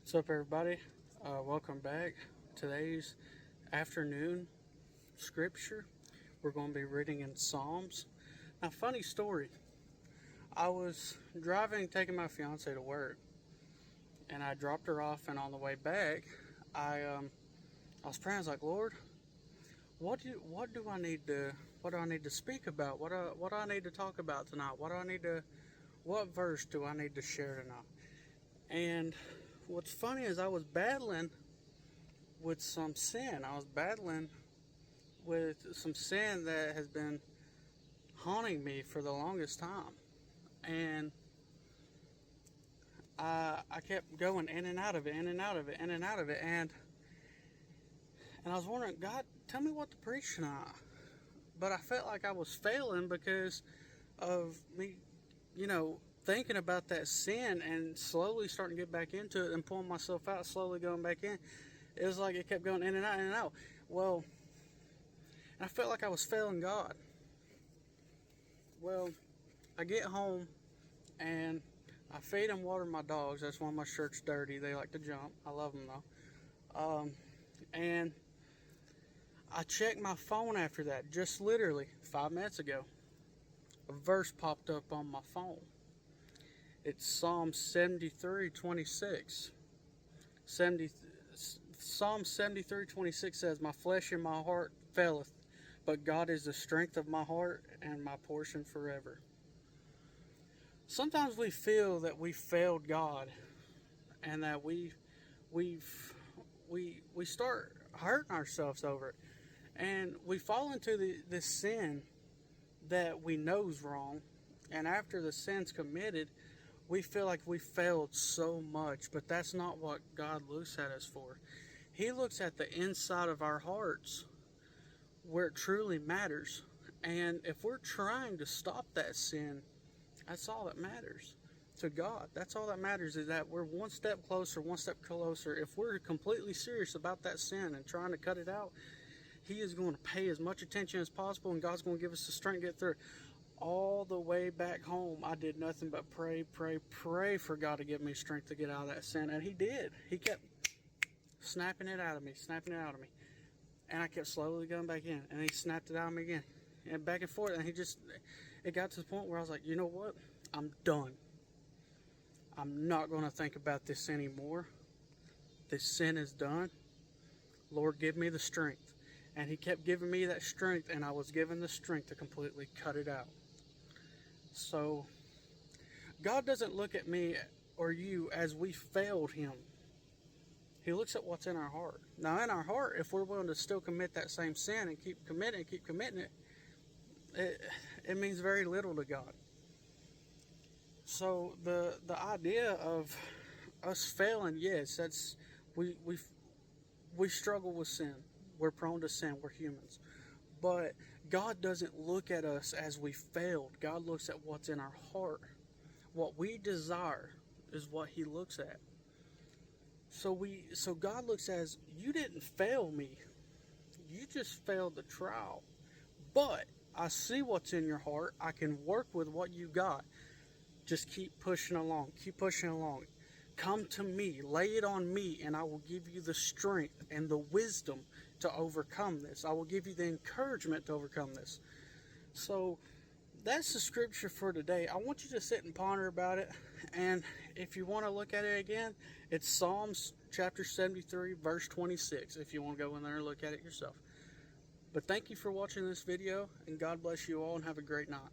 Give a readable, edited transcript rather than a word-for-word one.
What's up, everybody? Welcome back. Today's afternoon scripture, we're going to be reading in Psalms. Now, funny story. I was driving, taking my fiance to work, and I dropped her off. And on the way back, I was praying. I was like, Lord, what do I need to speak about? What do I need to talk about tonight? What verse do I need to share tonight? And what's funny is I was battling with some sin. I was battling with some sin that has been haunting me for the longest time. And I kept going in and out of it, in and out of it, in and out of it. And I was wondering, God, tell me what to preach tonight. But I felt like I was failing because of me, thinking about that sin and slowly starting to get back into it and pulling myself out, slowly going back in. It was like it kept going in and out, in and out. Well, and I felt like I was failing God. Well, I get home and I feed and water my dogs. That's why my shirt's dirty. They like to jump. I love them though. And I checked my phone after that, just literally 5 minutes ago. A verse popped up on my phone. It's Psalm 73:26. Psalm 73:26 says, "My flesh and my heart faileth, but God is the strength of my heart and my portion forever." Sometimes we feel that we failed God, and that we start hurting ourselves over it, and we fall into this sin that we know is wrong, and after the sin's committed, we feel like we failed so much. But that's not what God looks at us for. He looks at the inside of our hearts, where it truly matters. And if we're trying to stop that sin, that's all that matters to God. That's all that matters, is that we're one step closer. If we're completely serious about that sin and trying to cut it out, He is going to pay as much attention as possible, and God's going to give us the strength to get through it. All the way back home, I did nothing but pray for God to give me strength to get out of that sin, and He did. He kept snapping it out of me. And I kept slowly going back in, and He snapped it out of me again, and back and forth. And it got to the point where I was like, you know what? I'm done. I'm not going to think about this anymore. This sin is done. Lord, give me the strength. And He kept giving me that strength, and I was given the strength to completely cut it out. So, God doesn't look at me or you as we failed Him. He looks at what's in our heart. Now, in our heart, if we're willing to still commit that same sin and keep committing it, it means very little to God. So the idea of us failing, yes, that's we struggle with sin. We're prone to sin. We're humans. But God doesn't look at us as we failed. God looks at what's in our heart. What we desire is what He looks at. So God looks as, you didn't fail me. You just failed the trial. But I see what's in your heart. I can work with what you got. Just keep pushing along. Keep pushing along. Come to me. Lay it on me, and I will give you the strength and the wisdom to overcome this. I will give you the encouragement to overcome this. So that's the scripture for today. I want you to sit and ponder about it. And if you want to look at it again, it's Psalms chapter 73, verse 26, if you want to go in there and look at it yourself. But thank you for watching this video, and God bless you all, and have a great night.